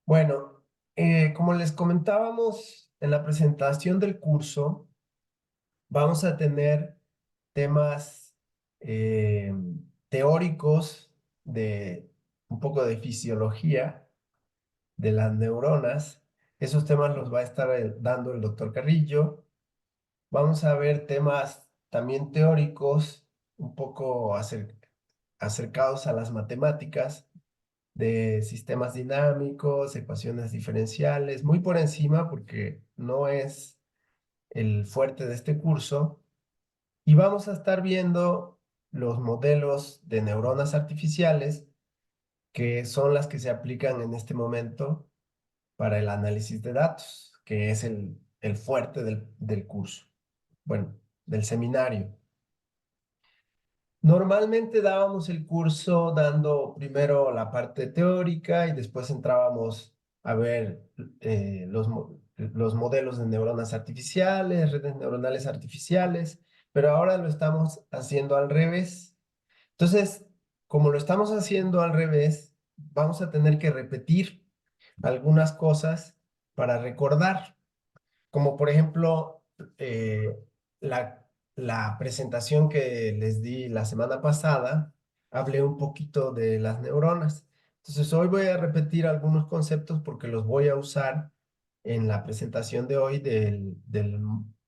Bueno, como les comentábamos en la presentación del curso, vamos a tener temas eh, teóricos de un poco de fisiología de las neuronas. Esos temas los va a estar dando el doctor Carrillo. Vamos a ver temas también teóricos, un poco acercados a las matemáticas de sistemas dinámicos, ecuaciones diferenciales, muy por encima porque no es el fuerte de este curso. Y vamos a estar viendo los modelos de neuronas artificiales, que son las que se aplican en este momento para el análisis de datos, que es el fuerte del curso, bueno, del seminario. Normalmente dábamos el curso dando primero la parte teórica y después entrábamos a ver los modelos de neuronas artificiales, redes neuronales artificiales, pero ahora lo estamos haciendo al revés. Entonces, como lo estamos haciendo al revés, vamos a tener que repetir algunas cosas para recordar. Como por ejemplo, la presentación que les di la semana pasada, hablé un poquito de las neuronas. Entonces, hoy voy a repetir algunos conceptos porque los voy a usar en la presentación de hoy del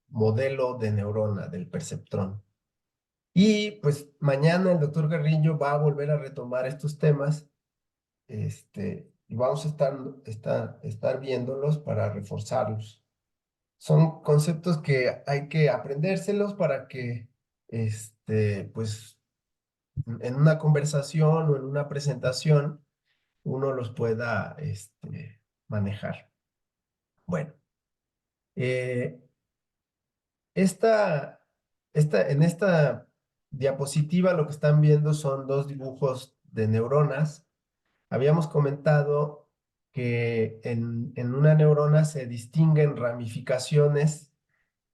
modelo de neurona, del perceptrón. Y pues mañana el doctor Carrillo va a volver a retomar estos temas, y vamos a estar viéndolos para reforzarlos. Son conceptos que hay que aprendérselos para que, pues, en una conversación o en una presentación uno los pueda, manejar. Bueno, eh, esta, en esta diapositiva lo que están viendo son dos dibujos de neuronas. Habíamos comentado que en una neurona se distinguen ramificaciones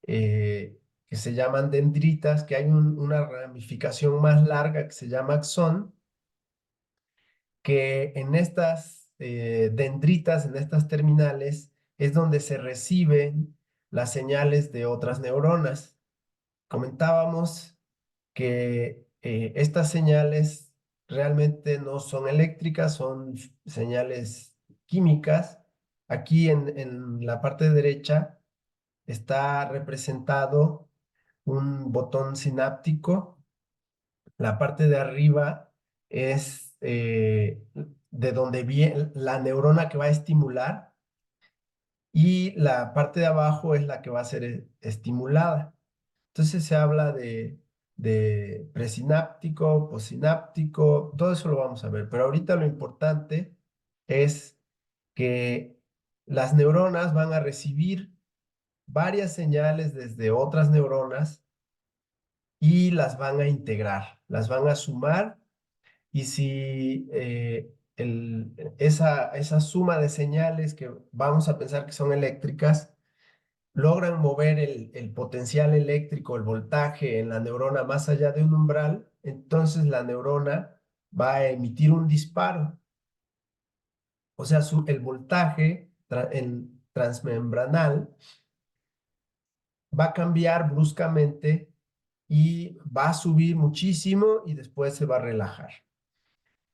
que se llaman dendritas, que hay una ramificación más larga que se llama axón, que en estas dendritas, en estas terminales, es donde se reciben las señales de otras neuronas. Comentábamos que estas señales realmente no son eléctricas, son señales químicas. Aquí en la parte derecha está representado un botón sináptico. La parte de arriba es de donde viene la neurona que va a estimular y la parte de abajo es la que va a ser estimulada. Entonces se habla de presináptico, postsináptico, todo eso lo vamos a ver, pero ahorita lo importante es que las neuronas van a recibir varias señales desde otras neuronas y las van a integrar, las van a sumar y si esa suma de señales que vamos a pensar que son eléctricas, logran mover el potencial eléctrico, el voltaje en la neurona más allá de un umbral, entonces la neurona va a emitir un disparo. O sea, el voltaje transmembranal va a cambiar bruscamente y va a subir muchísimo y después se va a relajar.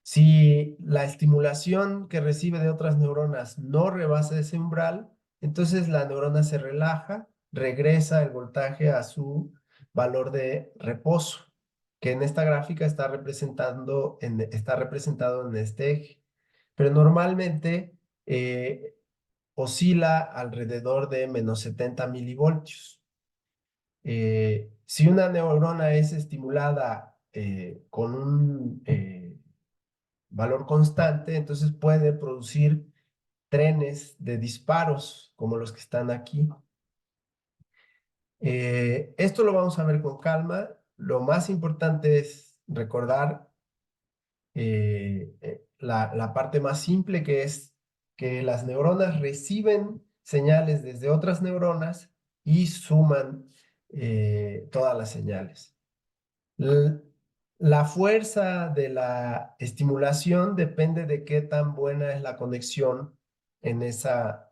Si la estimulación que recibe de otras neuronas no rebasa ese umbral, entonces la neurona se relaja, regresa el voltaje a su valor de reposo, que en esta gráfica está representado en este eje. Pero normalmente oscila alrededor de -70 milivoltios. Si una neurona es estimulada con un valor constante, entonces puede producir trenes de disparos como los que están aquí. Esto lo vamos a ver con calma. Lo más importante es recordar la parte más simple, que es que las neuronas reciben señales desde otras neuronas y suman todas las señales. L- La fuerza de la estimulación depende de qué tan buena es la conexión en esa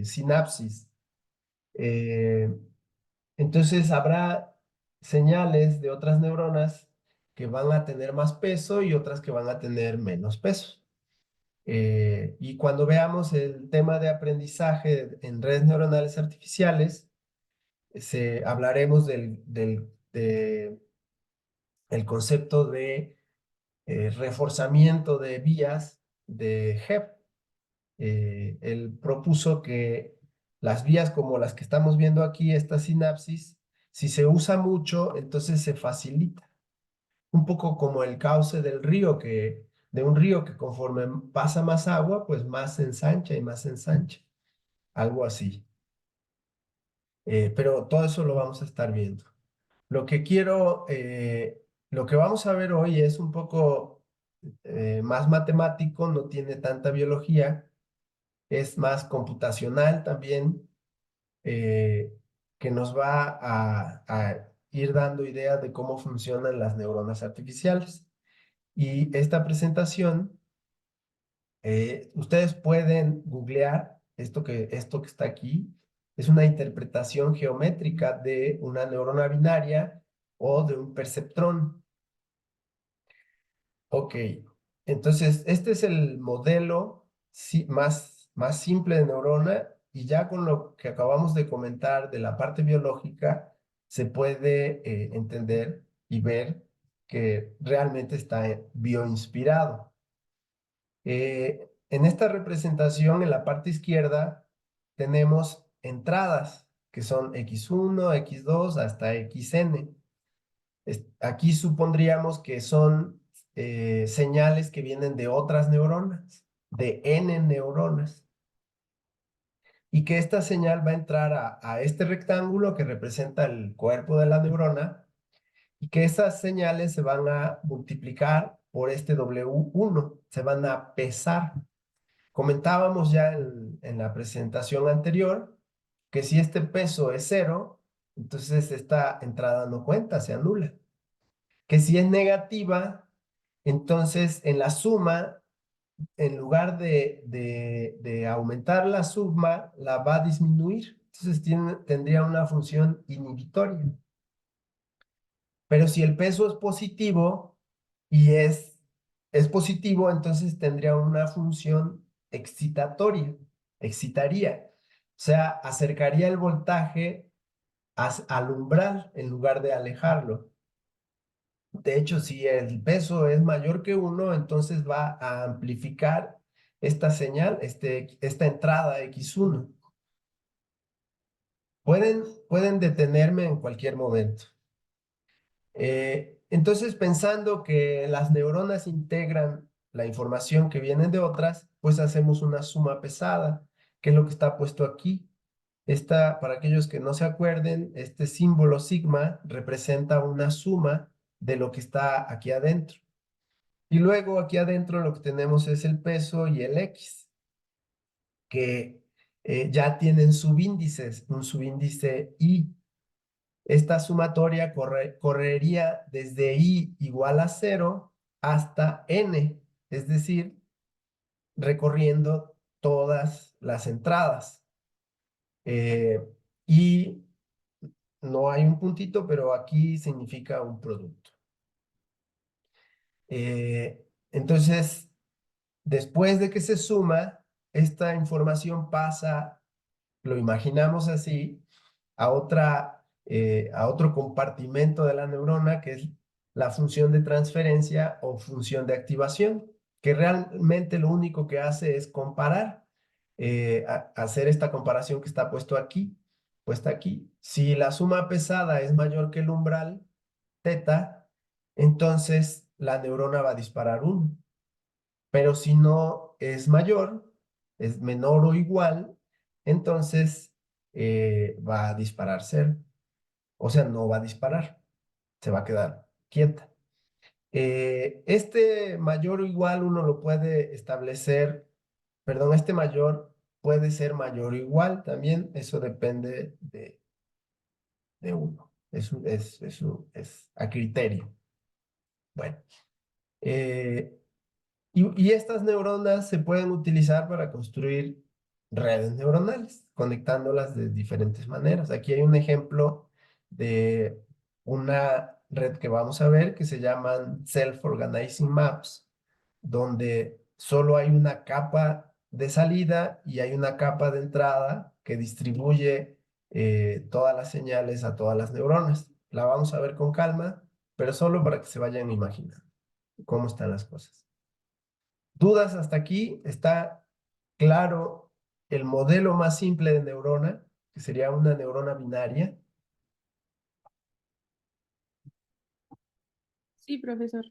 sinapsis. Eh, entonces habrá señales de otras neuronas que van a tener más peso y otras que van a tener menos peso. Y cuando veamos el tema de aprendizaje en redes neuronales artificiales, hablaremos el concepto de reforzamiento de vías de Hebb. Él propuso que las vías como las que estamos viendo aquí, esta sinapsis, si se usa mucho, entonces se facilita. Un poco como el cauce de un río que conforme pasa más agua, pues más se ensancha y más se ensancha. Algo así. Pero todo eso lo vamos a estar viendo. Lo que quiero, lo que vamos a ver hoy es un poco más matemático, no tiene tanta biología, es más computacional también, eh, que nos va a ir dando idea de cómo funcionan las neuronas artificiales. Y esta presentación, ustedes pueden googlear esto que está aquí. Es una interpretación geométrica de una neurona binaria o de un perceptrón. Ok, entonces este es el modelo más simple de neurona y ya con lo que acabamos de comentar de la parte biológica se puede entender y ver que realmente está bioinspirado. En esta representación, en la parte izquierda, tenemos entradas que son x1, x2 hasta xn. Aquí supondríamos que son señales que vienen de otras neuronas, de n neuronas, y que esta señal va a entrar a este rectángulo que representa el cuerpo de la neurona, y que esas señales se van a multiplicar por este W1, se van a pesar. Comentábamos ya en la presentación anterior que si este peso es cero, entonces esta entrada no cuenta, se anula. Que si es negativa, entonces en la suma, en lugar de aumentar la suma, la va a disminuir. Entonces tendría una función inhibitoria. Pero si el peso es positivo y es positivo, entonces tendría una función excitatoria, excitaría. O sea, acercaría el voltaje al umbral en lugar de alejarlo. De hecho, si el peso es mayor que 1, entonces va a amplificar esta señal, esta entrada X1. Pueden detenerme en cualquier momento. Entonces, pensando que las neuronas integran la información que vienen de otras, pues hacemos una suma pesada, que es lo que está puesto aquí. Para aquellos que no se acuerden, este símbolo sigma representa una suma de lo que está aquí adentro. Y luego aquí adentro lo que tenemos es el peso y el X, que ya tienen subíndices, un subíndice I. Esta sumatoria correría desde I igual a 0 hasta N, es decir, recorriendo todas las entradas. Y no hay un puntito, pero aquí significa un producto. Entonces, después de que se suma, esta información pasa, lo imaginamos así, a otro compartimento de la neurona, que es la función de transferencia o función de activación, que realmente lo único que hace es comparar, hacer esta comparación que está puesta aquí. Si la suma pesada es mayor que el umbral, teta, entonces la neurona va a disparar 1. Pero si no es mayor, es menor o igual, entonces va a disparar 0. O sea, no va a disparar, se va a quedar quieta. Este mayor o igual uno lo puede establecer, perdón, este mayor puede ser mayor o igual también, eso depende de uno, es a criterio. Bueno, Y estas neuronas se pueden utilizar para construir redes neuronales, conectándolas de diferentes maneras. Aquí hay un ejemplo de una red que vamos a ver que se llaman Self-Organizing Maps, donde solo hay una capa de salida y hay una capa de entrada que distribuye todas las señales a todas las neuronas. La vamos a ver con calma, pero solo para que se vayan imaginando cómo están las cosas. ¿Dudas hasta aquí? ¿Está claro el modelo más simple de neurona, que sería una neurona binaria? Sí, profesor.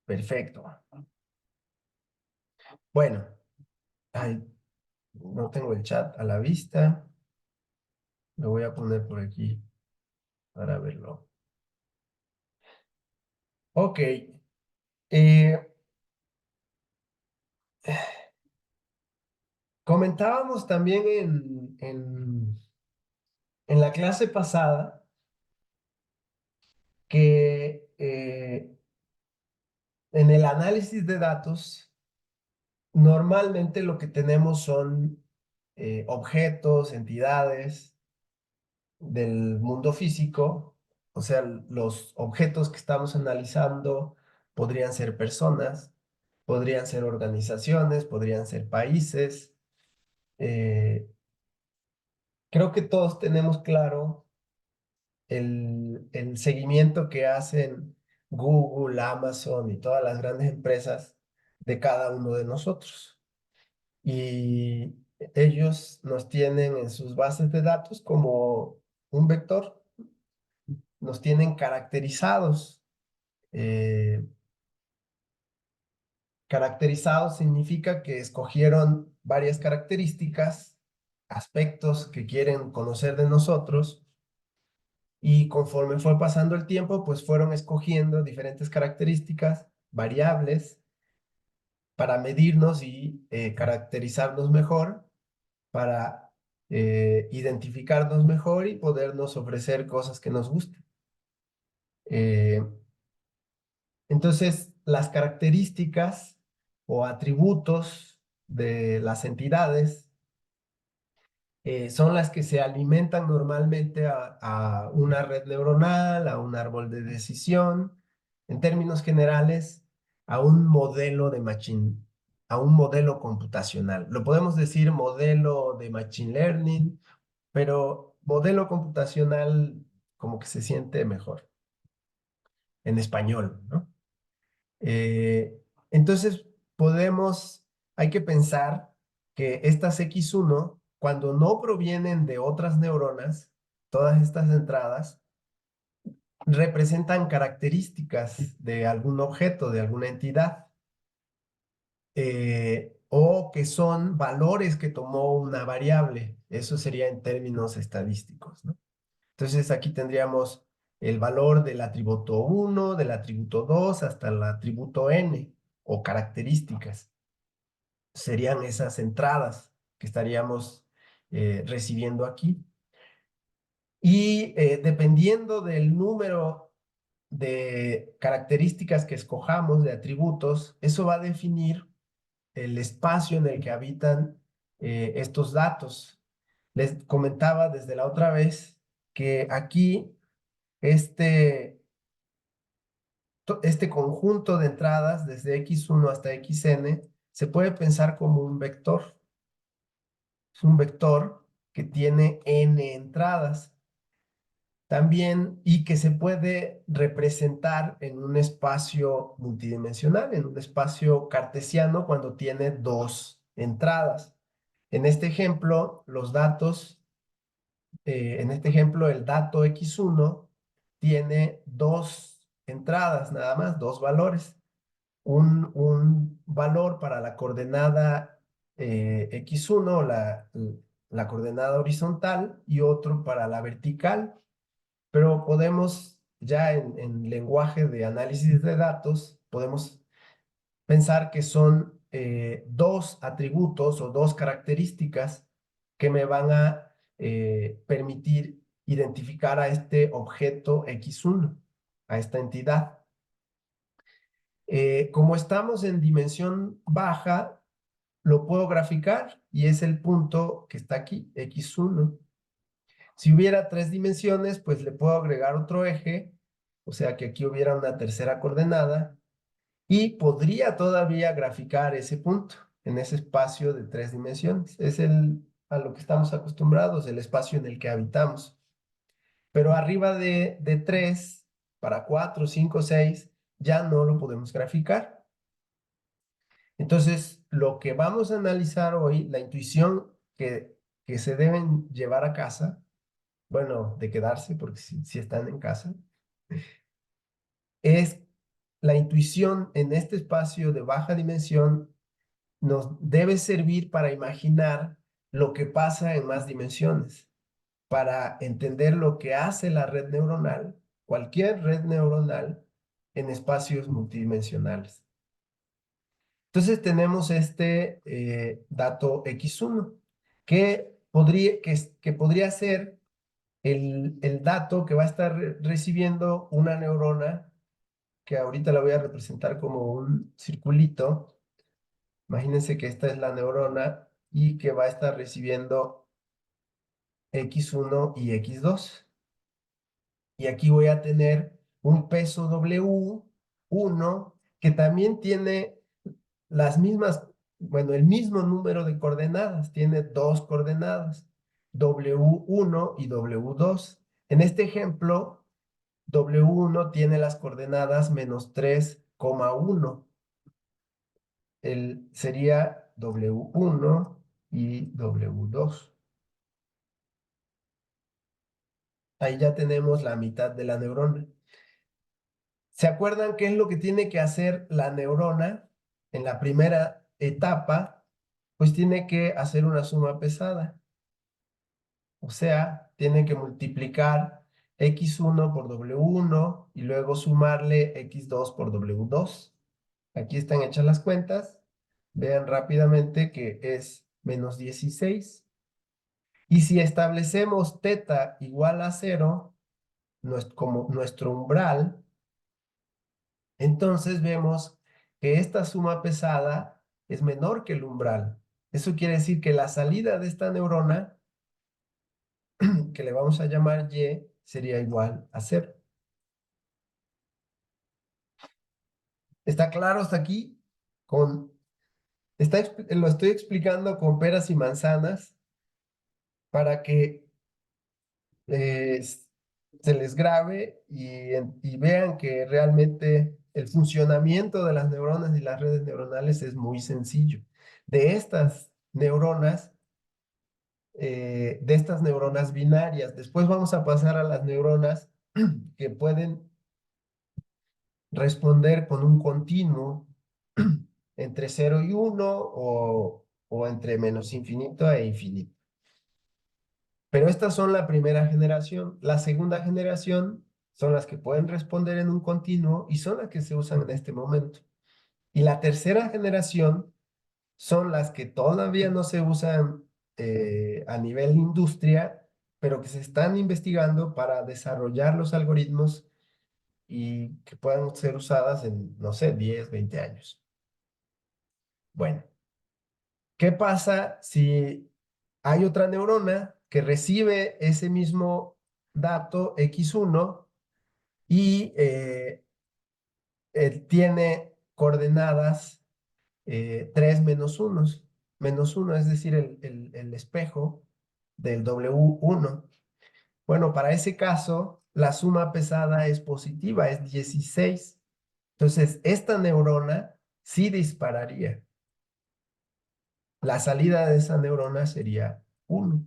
Perfecto. Bueno, ay, no tengo el chat a la vista. Lo voy a poner por aquí para verlo. Ok. eh, comentábamos también en la clase pasada que en el análisis de datos, normalmente lo que tenemos son objetos, entidades del mundo físico, o sea, los objetos que estamos analizando podrían ser personas, podrían ser organizaciones, podrían ser países. eh, Creo que todos tenemos claro el seguimiento que hacen Google, Amazon y todas las grandes empresas de cada uno de nosotros. Y ellos nos tienen en sus bases de datos como un vector, nos tienen caracterizados. Eh, Caracterizados significa que escogieron varias características, aspectos que quieren conocer de nosotros y conforme fue pasando el tiempo, pues fueron escogiendo diferentes características, variables, para medirnos y caracterizarnos mejor, para identificarnos mejor y podernos ofrecer cosas que nos gusten. Eh, entonces, las características o atributos de las entidades son las que se alimentan normalmente a una red neuronal, a un árbol de decisión, en términos generales, a un modelo de machine, a un modelo computacional. Lo podemos decir modelo de machine learning, pero modelo computacional como que se siente mejor en español, ¿no? Eh, entonces, hay que pensar que estas X1, cuando no provienen de otras neuronas, todas estas entradas, representan características de algún objeto, de alguna entidad, o que son valores que tomó una variable. Eso sería en términos estadísticos, ¿no? Entonces aquí tendríamos el valor del atributo 1, del atributo 2, hasta el atributo n, o características. Serían esas entradas que estaríamos recibiendo aquí. Y dependiendo del número de características que escojamos, de atributos, eso va a definir el espacio en el que habitan estos datos. Les comentaba desde la otra vez que aquí este conjunto de entradas desde X1 hasta Xn se puede pensar como un vector. Es un vector que tiene n entradas también y que se puede representar en un espacio multidimensional, en un espacio cartesiano cuando tiene dos entradas. En este ejemplo, en este ejemplo, el dato X1 tiene dos entradas nada más, dos valores. Un valor para la coordenada X1, la coordenada horizontal, y otro para la vertical. Pero podemos, ya en lenguaje de análisis de datos, podemos pensar que son dos atributos o dos características que me van a permitir identificar a este objeto X1, a esta entidad. Como estamos en dimensión baja, lo puedo graficar y es el punto que está aquí, X1. Si hubiera 3 dimensiones, pues le puedo agregar otro eje, o sea que aquí hubiera una tercera coordenada y podría todavía graficar ese punto en ese espacio de 3 dimensiones. Es a lo que estamos acostumbrados, el espacio en el que habitamos. Pero arriba de 3, para 4, 5, 6, ya no lo podemos graficar. Entonces, lo que vamos a analizar hoy, la intuición que se deben llevar a casa, bueno, de quedarse, porque si están en casa, es la intuición en este espacio de baja dimensión nos debe servir para imaginar lo que pasa en más dimensiones, para entender lo que hace la red neuronal, cualquier red neuronal, en espacios multidimensionales. Entonces tenemos este dato X1, que podría ser el dato que va a estar recibiendo una neurona, que ahorita la voy a representar como un circulito. Imagínense que esta es la neurona y que va a estar recibiendo X1 y X2. Y aquí voy a tener un peso W1 que también tiene las mismas, bueno, el mismo número de coordenadas, tiene 2 coordenadas, W1 y W2. En este ejemplo, W1 tiene las coordenadas menos 3,1. Sería W1 y W2. Ahí ya tenemos la mitad de la neurona. ¿Se acuerdan qué es lo que tiene que hacer la neurona en la primera etapa? Pues tiene que hacer una suma pesada. O sea, tiene que multiplicar X1 por W1 y luego sumarle X2 por W2. Aquí están hechas las cuentas. Vean rápidamente que es menos 16. Y si establecemos teta igual a 0, como nuestro umbral, entonces vemos que esta suma pesada es menor que el umbral. Eso quiere decir que la salida de esta neurona, que le vamos a llamar Y, sería igual a 0. ¿Está claro hasta aquí? Lo estoy explicando con peras y manzanas para que eh, se les grabe y vean que realmente el funcionamiento de las neuronas y las redes neuronales es muy sencillo. De estas neuronas, de estas neuronas binarias, después vamos a pasar a las neuronas que pueden responder con un continuo entre 0 y 1 o entre menos infinito e infinito. Pero estas son la primera generación. La segunda generación son las que pueden responder en un continuo y son las que se usan en este momento. Y la tercera generación son las que todavía no se usan a nivel industria, pero que se están investigando para desarrollar los algoritmos y que puedan ser usadas en, no sé, 10, 20 años. Bueno, ¿qué pasa si hay otra neurona que recibe ese mismo dato X1 y tiene coordenadas 3 menos 1? Menos 1, es decir, el espejo del W1. Bueno, para ese caso, la suma pesada es positiva, es 16. Entonces, esta neurona sí dispararía. La salida de esa neurona sería 1.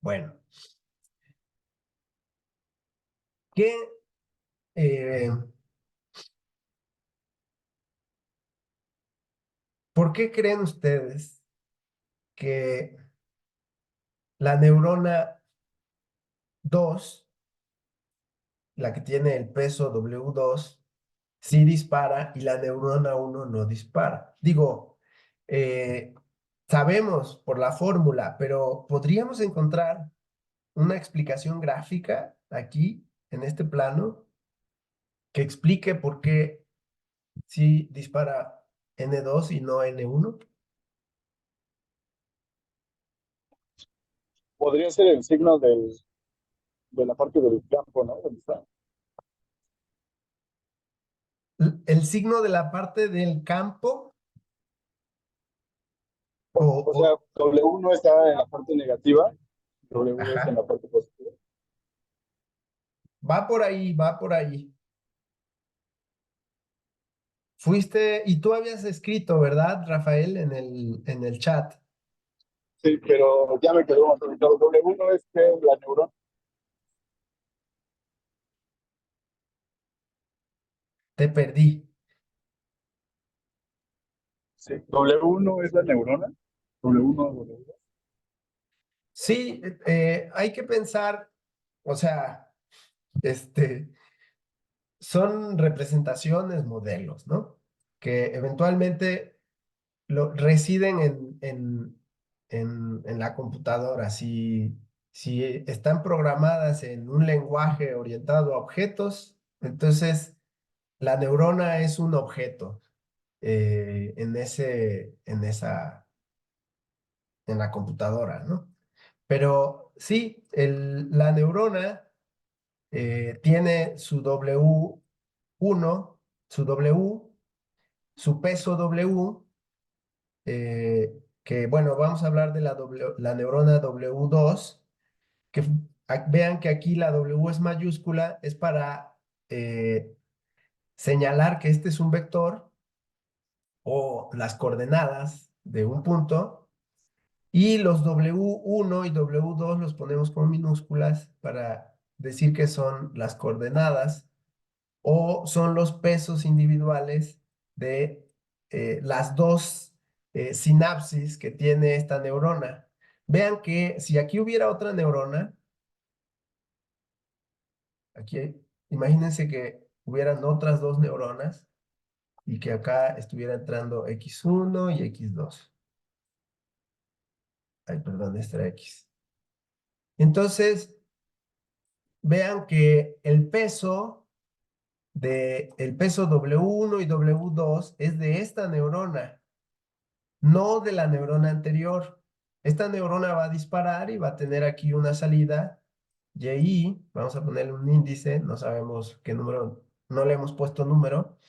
Bueno, ¿qué, eh, ¿por qué creen ustedes que la neurona 2, la que tiene el peso W2, sí dispara y la neurona 1 no dispara? Digo, sabemos por la fórmula, pero podríamos encontrar una explicación gráfica aquí, en este plano, que explique por qué sí dispara N2 y no N1. Podría ser el signo de la parte del campo, ¿no? ¿Dónde está? El signo de la parte del campo o, O sea, o W no está en la parte negativa, W está en ajá, la parte positiva. va por ahí, va por ahí. Fuiste, y tú habías escrito, ¿verdad, Rafael, en el chat? Sí, pero ya me quedó más orientado. W no es que la neurona. Te perdí. Sí, W no es la neurona. W no, W. Sí, hay que pensar, o sea, este, son representaciones, modelos, ¿no? Que eventualmente residen en la computadora. Si están programadas en un lenguaje orientado a objetos, entonces la neurona es un objeto en la computadora, ¿no? Pero sí, la neurona tiene su W1, su W, su peso W, que bueno, vamos a hablar de la neurona W2, que vean que aquí la W es mayúscula, es para señalar que este es un vector o las coordenadas de un punto, y los W1 y W2 los ponemos con minúsculas para decir que son las coordenadas o son los pesos individuales de las dos sinapsis que tiene esta neurona. Vean que si aquí hubiera otra neurona, aquí imagínense que hubieran otras dos neuronas y que acá estuviera entrando X1 y X2. Ay, perdón, esta era X. Entonces, vean que el peso W1 y W2 es de esta neurona, no de la neurona anterior. Esta neurona va a disparar y va a tener aquí una salida y vamos a ponerle un índice, no sabemos qué número, no le hemos puesto número.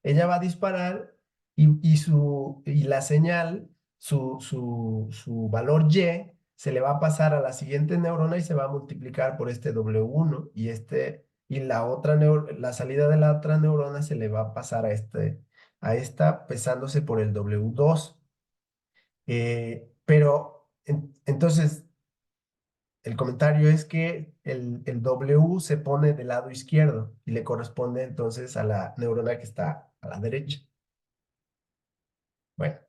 Ella va a disparar y la señal, su valor Y, se le va a pasar a la siguiente neurona y se va a multiplicar por este W1 y la salida de la otra neurona se le va a pasar a esta pesándose por el W2. Pero entonces el comentario es que el W se pone del lado izquierdo y le corresponde entonces a la neurona que está a la derecha. Bueno,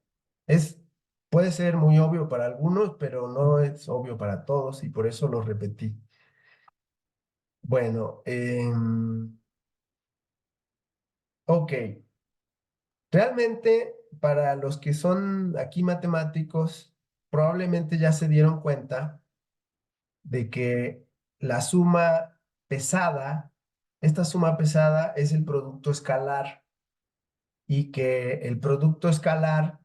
es, puede ser muy obvio para algunos, pero no es obvio para todos y por eso lo repetí. Bueno, ok. Realmente para los que son aquí matemáticos, probablemente ya se dieron cuenta de que la suma pesada, esta suma pesada es el producto escalar y que el producto escalar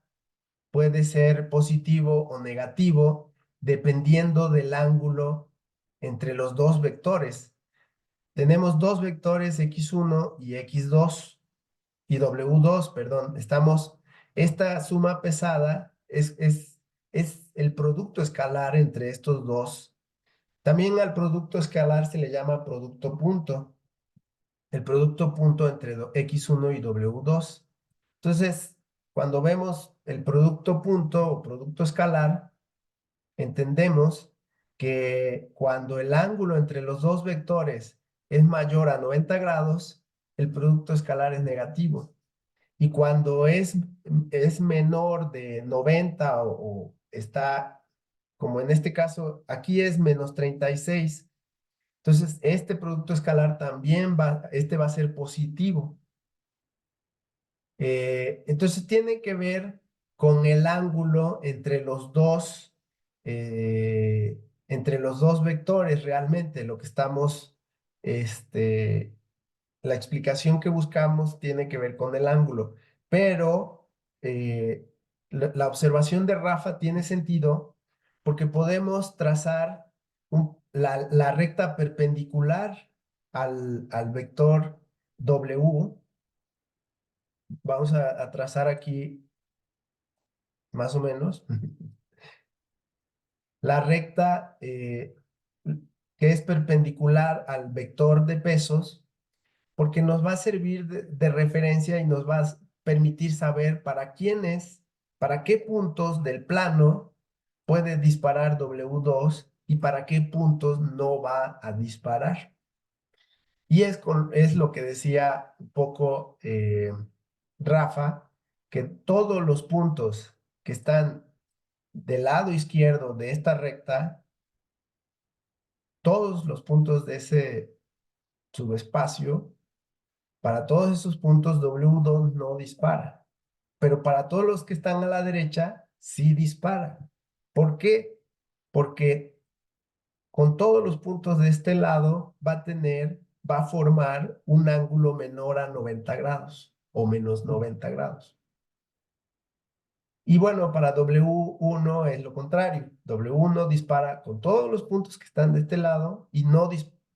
puede ser positivo o negativo dependiendo del ángulo entre los dos vectores. Tenemos dos vectores x1 y x2 y w2, perdón. Esta suma pesada es el producto escalar entre estos dos. También al producto escalar se le llama producto punto. El producto punto entre x1 y w2. Entonces, cuando vemos el producto punto o producto escalar, entendemos que cuando el ángulo entre los dos vectores es mayor a 90 grados, el producto escalar es negativo. Y cuando es menor de 90 o está, como en este caso, aquí es menos 36. Entonces, este producto escalar también este va a ser positivo. Entonces, tiene que ver con el ángulo entre los dos vectores realmente. Lo que estamos, la explicación que buscamos tiene que ver con el ángulo, pero la observación de Rafa tiene sentido porque podemos trazar la recta perpendicular al vector W. Vamos a trazar aquí más o menos la recta que es perpendicular al vector de pesos, porque nos va a servir de referencia y nos va a permitir saber para qué puntos del plano puede disparar W2 y para qué puntos no va a disparar. Y es lo que decía un poco Rafa, que todos los puntos que están del lado izquierdo de esta recta, todos los puntos de ese subespacio, para todos esos puntos W2 no dispara, pero para todos los que están a la derecha sí dispara. ¿Por qué? Porque con todos los puntos de este lado va a formar un ángulo menor a 90 grados o menos 90 grados. Y bueno, para W1 es lo contrario. W1 dispara con todos los puntos que están de este lado y no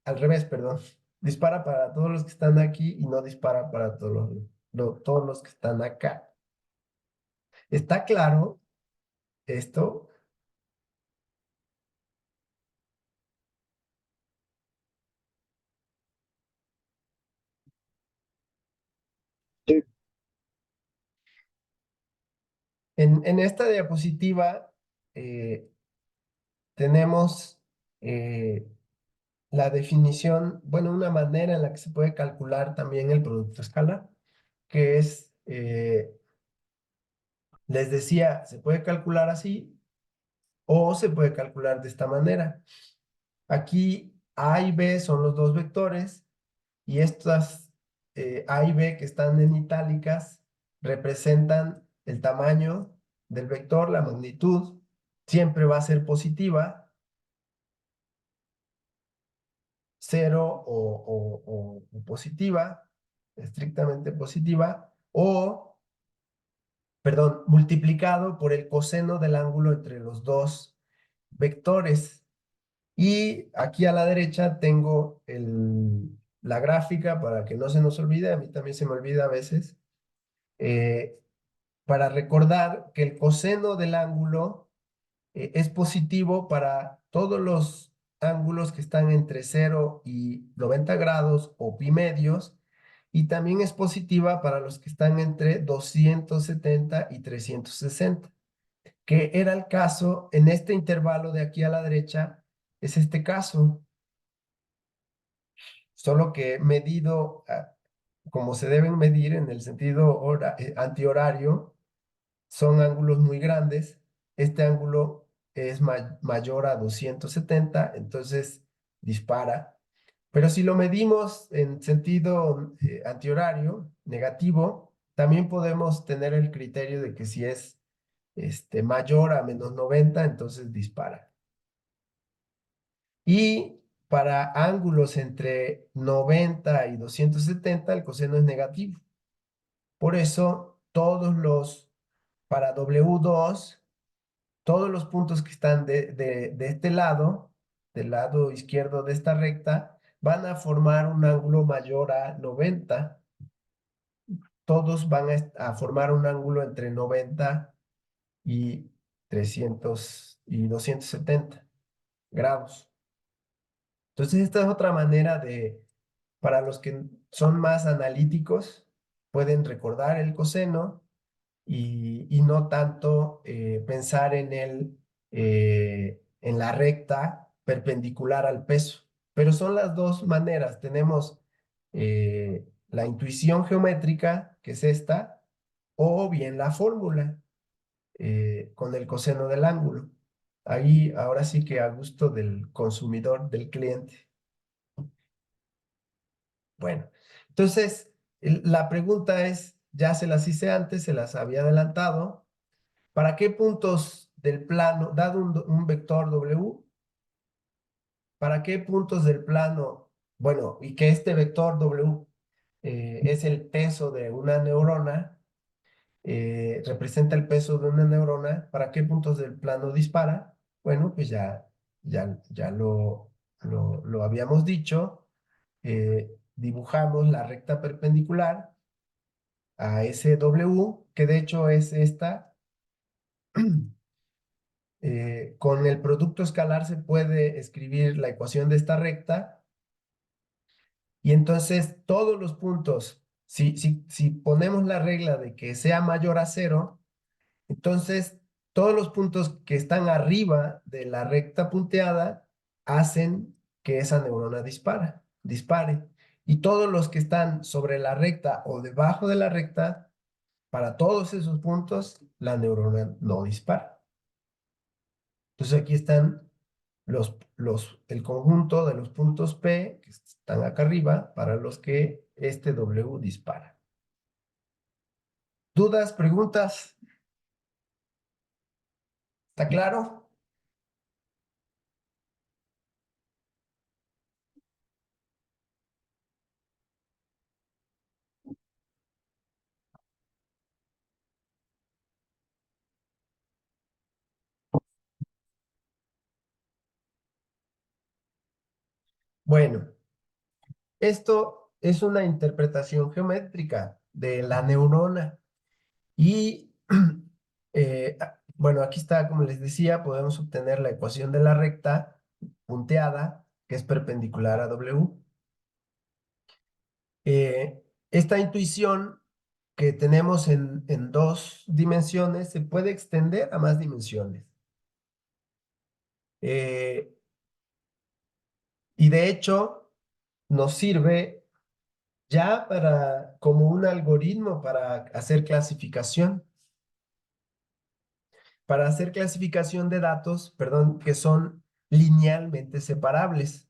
al revés, perdón. Dispara para todos los que están aquí y no dispara para todos los que están acá. ¿Está claro esto? Sí, En esta diapositiva eh, tenemos eh, la definición, bueno, una manera en la que se puede calcular también el producto escalar, que es, les decía, se puede calcular así o se puede calcular de esta manera. Aquí A y B son los dos vectores y estas A y B que están en itálicas representan el tamaño del vector, la magnitud, siempre va a ser positiva, cero o positiva, estrictamente positiva, o, perdón, multiplicado por el coseno del ángulo entre los dos vectores. Y aquí a la derecha tengo la gráfica para que no se nos olvide, a mí también se me olvida a veces, eh, para recordar que el coseno del ángulo es positivo para todos los ángulos que están entre 0 y 90 grados o pi medios, y también es positiva para los que están entre 270 y 360, que era el caso en este intervalo de aquí a la derecha, es este caso, solo que medido como se deben medir en el sentido antihorario, son ángulos muy grandes. Este ángulo es mayor a 270, entonces dispara. Pero si lo medimos en sentido antihorario, negativo, también podemos tener el criterio de que si es mayor a menos 90, entonces dispara. Y para ángulos entre 90 y 270, el coseno es negativo. Por eso, para W2, todos los puntos que están de este lado, del lado izquierdo de esta recta, van a formar un ángulo mayor a 90. Todos van a formar un ángulo entre 90 y 300 y 270 grados. Entonces, esta es otra manera para los que son más analíticos, pueden recordar el coseno y no tanto pensar en la recta perpendicular al peso. Pero son las dos maneras. Tenemos la intuición geométrica, que es esta, o bien la fórmula con el coseno del ángulo. Ahí, ahora sí que a gusto del consumidor, del cliente. Bueno, entonces la pregunta es, ya se las hice antes, se las había adelantado. ¿Para qué puntos del plano, dado un vector W, para qué puntos del plano, bueno, y que este vector W es el peso de una neurona, representa el peso de una neurona, ¿para qué puntos del plano dispara? Bueno, pues ya lo habíamos dicho, dibujamos la recta perpendicular a ese W, que de hecho es esta. Con el producto escalar se puede escribir la ecuación de esta recta y entonces todos los puntos, si ponemos la regla de que sea mayor a cero, entonces todos los puntos que están arriba de la recta punteada hacen que esa neurona dispare. Y todos los que están sobre la recta o debajo de la recta, para todos esos puntos, la neurona no dispara. Entonces aquí están el conjunto de los puntos P que están acá arriba para los que este W dispara. ¿Dudas, preguntas? ¿Está claro? Bueno, esto es una interpretación geométrica de la neurona y bueno, aquí está, como les decía, podemos obtener la ecuación de la recta punteada que es perpendicular a W. Esta intuición que tenemos en dos dimensiones se puede extender a más dimensiones. Eh, y de hecho nos sirve ya como un algoritmo para hacer clasificación de datos, perdón, que son linealmente separables.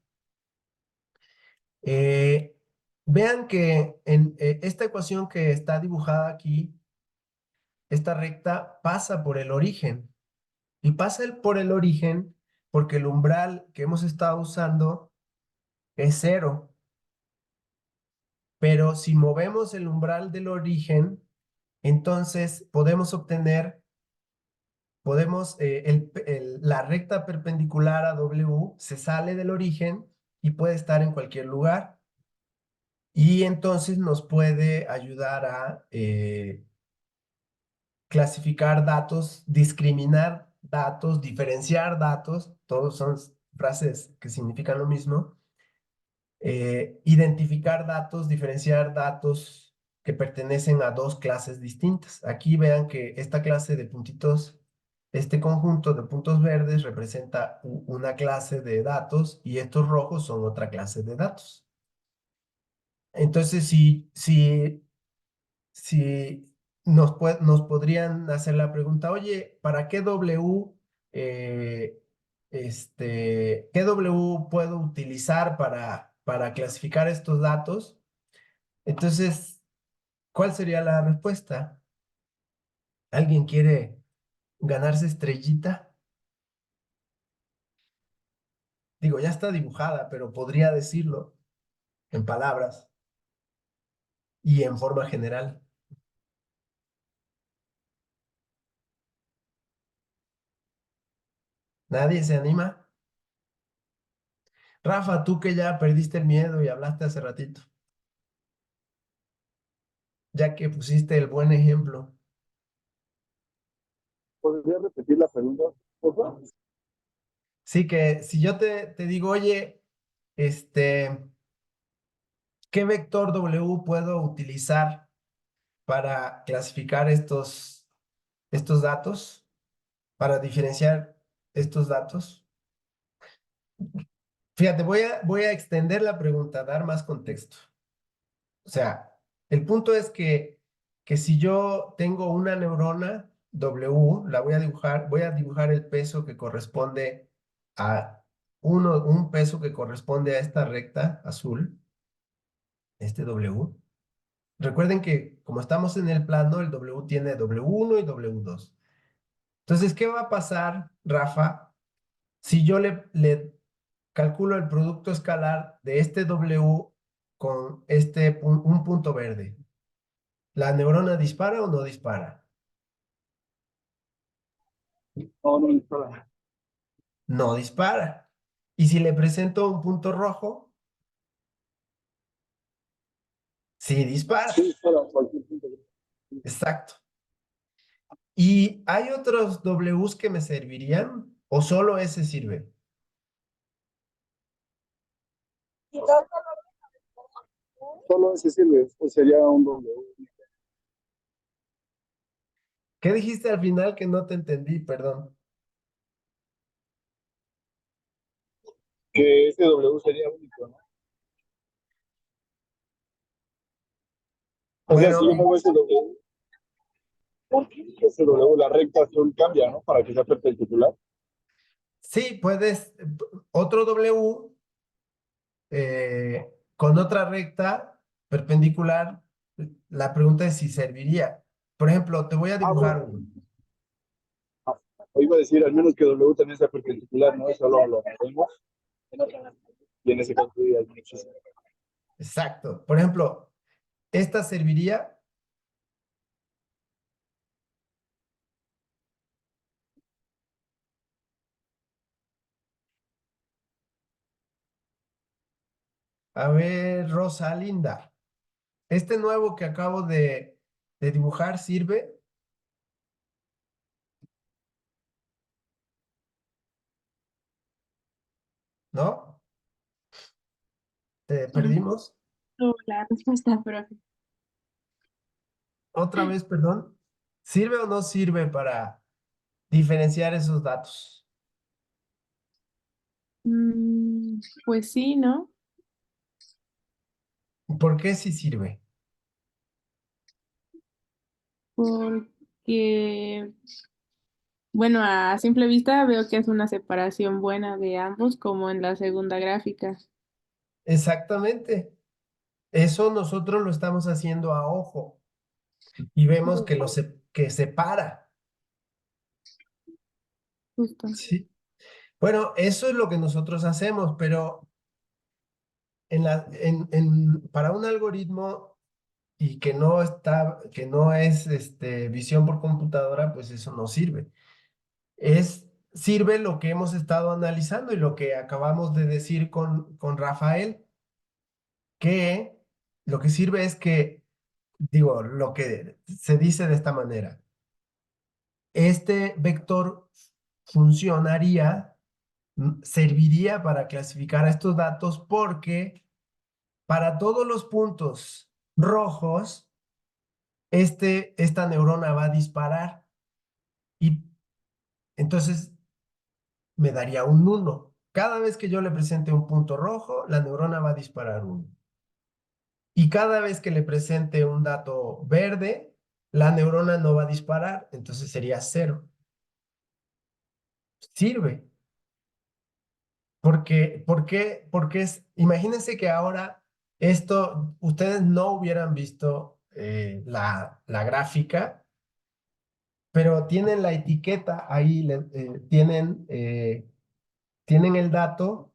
Eh, Vean que en esta ecuación que está dibujada aquí, esta recta pasa por el origen. Y pasa por el origen porque el umbral que hemos estado usando es cero. Pero si movemos el umbral del origen, entonces la recta perpendicular a W se sale del origen y puede estar en cualquier lugar. Y entonces nos puede ayudar a clasificar datos, discriminar datos, diferenciar datos, todos son frases que significan lo mismo, identificar datos, diferenciar datos que pertenecen a dos clases distintas. Aquí vean que esta clase de puntitos, este conjunto de puntos verdes representa una clase de datos y estos rojos son otra clase de datos. Entonces, si nos podrían hacer la pregunta, oye, ¿para qué eh, qué W puedo utilizar para clasificar estos datos? Entonces, ¿cuál sería la respuesta? ¿Alguien quiere ganarse estrellita? Digo, ya está dibujada, pero podría decirlo en palabras y en forma general. ¿Nadie se anima? Rafa, tú que ya perdiste el miedo y hablaste hace ratito, ya que pusiste el buen ejemplo. ¿Podría repetir la pregunta, por favor? Sí, que si yo te digo, oye, este, ¿qué vector W puedo utilizar para clasificar estos datos, para diferenciar estos datos? Fíjate, voy a extender la pregunta, dar más contexto. O sea, el punto es que si yo tengo una neurona W, la voy a dibujar el peso que corresponde a un peso que corresponde a esta recta azul, este W. Recuerden que como estamos en el plano, el W tiene W1 y W2. Entonces, ¿qué va a pasar, Rafa, si yo le calculo el producto escalar de este W con un punto verde? ¿La neurona dispara o no dispara? No, no, espera. No dispara. Y si le presento un punto rojo, sí Sí, dispara. espera, cualquier punto. Exacto. ¿Y hay otros Ws que me servirían o solo ese sirve? Solo ese sirve, pues sería un W. ¿Qué dijiste al final que no te entendí? Perdón. Que ese W sería único, ¿no? O sea, si Bueno, yo muevo ese W, la recta azul cambia, ¿no? Para que sea perpendicular. sí, puedes, otro W con otra recta perpendicular, la pregunta es si serviría. Por ejemplo, te voy a Ah, dibujar bueno. uno. O iba a decir, al menos que W también sea perpendicular, ¿no? Eso lo vemos. Y en ese caso ya es muchísimo. Exacto. Por ejemplo, esta serviría. A ver, Rosalinda, este nuevo que acabo de dibujar sirve, ¿no? ¿Te perdimos? No, la respuesta, profe. Otra vez, perdón. ¿Sirve o no sirve para diferenciar esos datos? Pues sí, ¿no? ¿Por qué sí sirve? Porque, bueno, a simple vista veo que es una separación buena de ambos, como en la segunda gráfica. Exactamente. Eso nosotros lo estamos haciendo a ojo y vemos que que separa. Justo. Sí. Bueno, eso es lo que nosotros hacemos, pero para un algoritmo y que no es visión por computadora, pues eso no sirve. Sirve lo que hemos estado analizando y lo que acabamos de decir con Rafael, que lo que sirve es que, digo, lo que se dice de esta manera, este vector funcionaría, serviría para clasificar a estos datos porque para todos los puntos rojos, esta neurona va a disparar y entonces me daría un 1. Cada vez que yo le presente un punto rojo, la neurona va a disparar 1. Y cada vez que le presente un dato verde, la neurona no va a disparar, entonces sería 0. Sirve. Porque imagínense que ahora ustedes no hubieran visto la gráfica, pero tienen la etiqueta ahí, tienen el dato.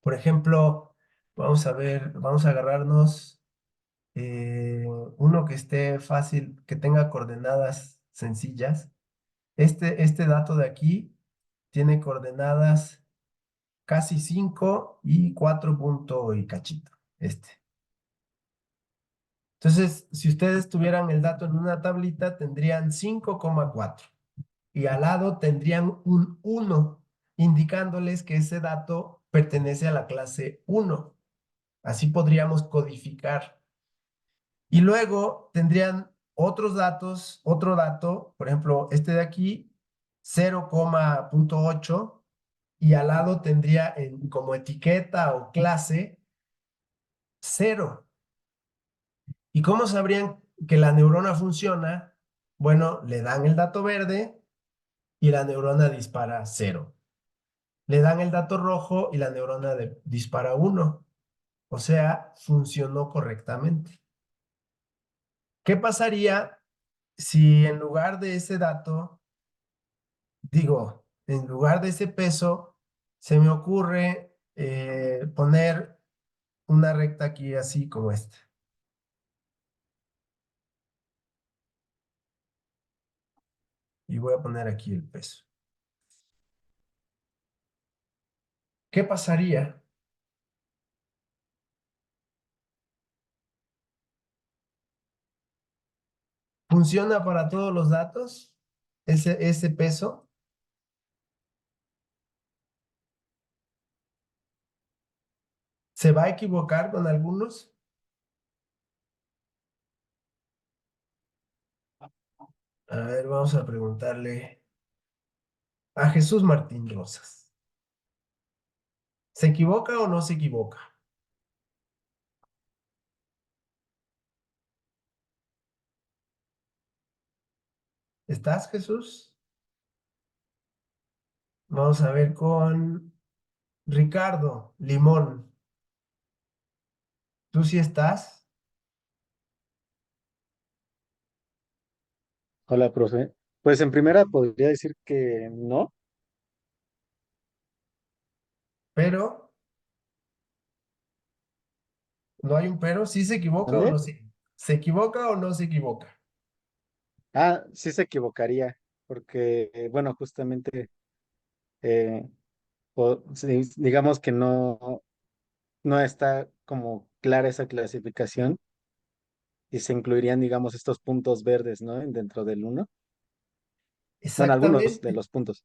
Por ejemplo, vamos a ver, vamos a agarrarnos uno que esté fácil, que tenga coordenadas sencillas. Este dato de aquí tiene coordenadas casi 5 y 4 punto y cachito. Entonces, si ustedes tuvieran el dato en una tablita, tendrían 5,4 y al lado tendrían un 1, indicándoles que ese dato pertenece a la clase 1. Así podríamos codificar. Y luego tendrían otros datos, otro dato, por ejemplo, este de aquí, 0,8, y al lado tendría como etiqueta o clase 0. ¿Y cómo sabrían que la neurona funciona? Bueno, le dan el dato verde y la neurona dispara 0. Le dan el dato rojo y la neurona dispara 1. O sea, funcionó correctamente. ¿Qué pasaría si en lugar de ese dato digo, en lugar de ese peso, se me ocurre poner una recta aquí así como esta. Y voy a poner aquí el peso. ¿Qué pasaría? ¿Funciona para todos los datos ese peso? ¿Se va a equivocar con algunos? A ver, vamos a preguntarle a Jesús Martín Rosas. ¿Se equivoca o no se equivoca? ¿Estás, Jesús? Vamos a ver con Ricardo Limón. ¿Tú sí estás? Hola, profe. Pues en primera podría decir que no. Pero, ¿no hay un pero? ¿Sí se equivoca o ¿Mande? no se equivoca o no se equivoca? Ah, sí se equivocaría, porque, bueno, justamente, eh, sí, digamos que no está como clara esa clasificación y se incluirían, digamos, estos puntos verdes, ¿no? Dentro del uno. Bueno, algunos de Exactamente. los puntos.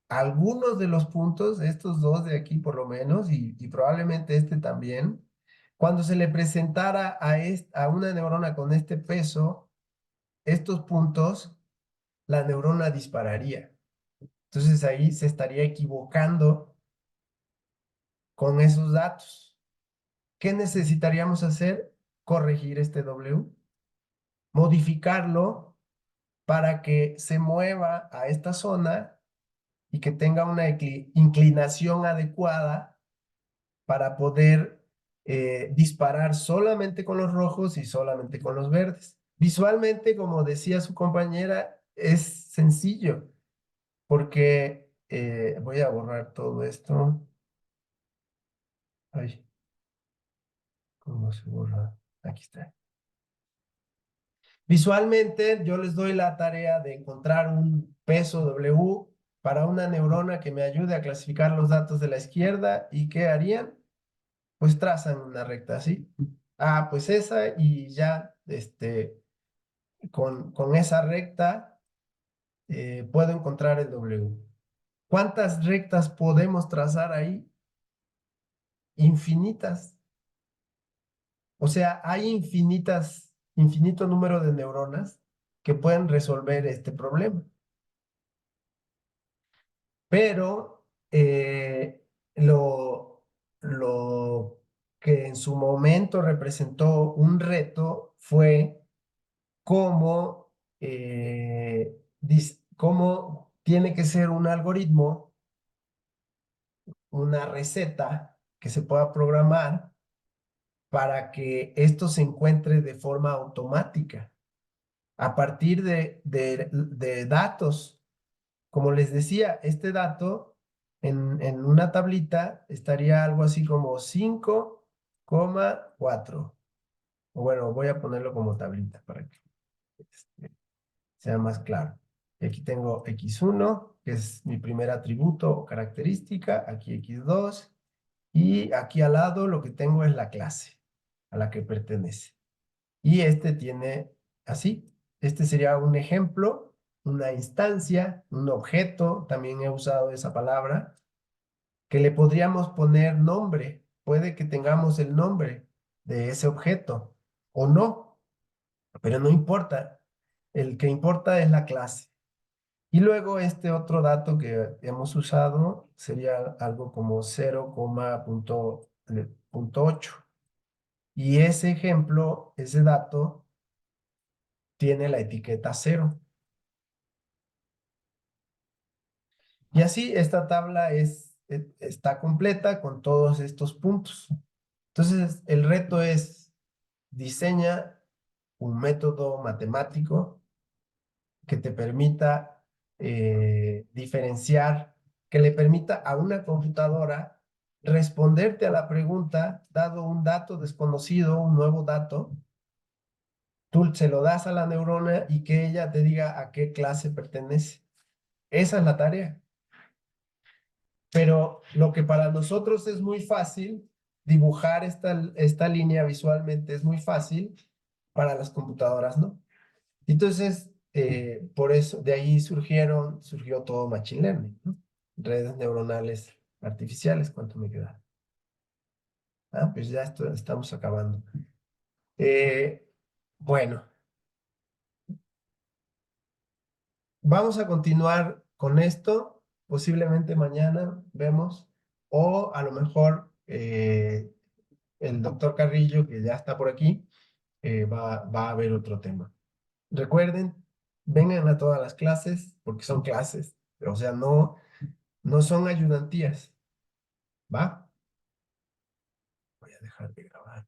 Algunos de los puntos, estos dos de aquí por lo menos, y probablemente este también, cuando se le presentara a una neurona con este peso, estos puntos, la neurona dispararía. Entonces ahí se estaría equivocando con esos datos. ¿Qué necesitaríamos hacer? Corregir este W, modificarlo para que se mueva a esta zona y que tenga una inclinación adecuada para poder disparar solamente con los rojos y solamente con los verdes. Visualmente, como decía su compañera, es sencillo, porque voy a borrar todo esto. Ay, ¿cómo se borra? Aquí está. Visualmente, yo les doy la tarea de encontrar un peso W para una neurona que me ayude a clasificar los datos de la izquierda. ¿Y qué harían? Pues trazan una recta así. Ah, pues esa y ya, con esa recta puedo encontrar el W. ¿Cuántas rectas podemos trazar ahí? Infinitas. O sea, hay infinito número de neuronas que pueden resolver este problema. Pero lo que en su momento representó un reto fue cómo, cómo tiene que ser un algoritmo, una receta que se pueda programar para que esto se encuentre de forma automática a partir de datos. Como les decía, este dato en una tablita estaría algo así como 5,4. Bueno, voy a ponerlo como tablita para que sea más claro. Aquí tengo x1, que es mi primer atributo o característica, aquí x2, y aquí al lado lo que tengo es la clase a la que pertenece. Y este tiene así, este sería un ejemplo, una instancia, un objeto, también he usado esa palabra, que le podríamos poner nombre. Puede que tengamos el nombre de ese objeto o no, pero no importa. El que importa es la clase. Y luego este otro dato que hemos usado sería algo como 0,8. Y ese ejemplo, ese dato, tiene la etiqueta 0. Y así esta tabla está completa con todos estos puntos. Entonces, el reto es diseña un método matemático que te permita diferenciar, que le permita a una computadora responderte a la pregunta, dado un dato desconocido, un nuevo dato, tú se lo das a la neurona y que ella te diga a qué clase pertenece. Esa es la tarea. Pero lo que para nosotros es muy fácil, dibujar esta línea visualmente es muy fácil, para las computadoras, ¿no? Entonces, por eso, de ahí surgió todo Machine Learning, ¿no? Redes neuronales artificiales, ¿cuánto me queda? Ah, pues ya estamos acabando. Bueno, vamos a continuar con esto, posiblemente mañana vemos, o a lo mejor el doctor Carrillo, que ya está por aquí, va a ver otro tema. Recuerden, vengan a todas las clases, porque son clases, o sea, no son ayudantías, ¿va? Voy a dejar de grabar.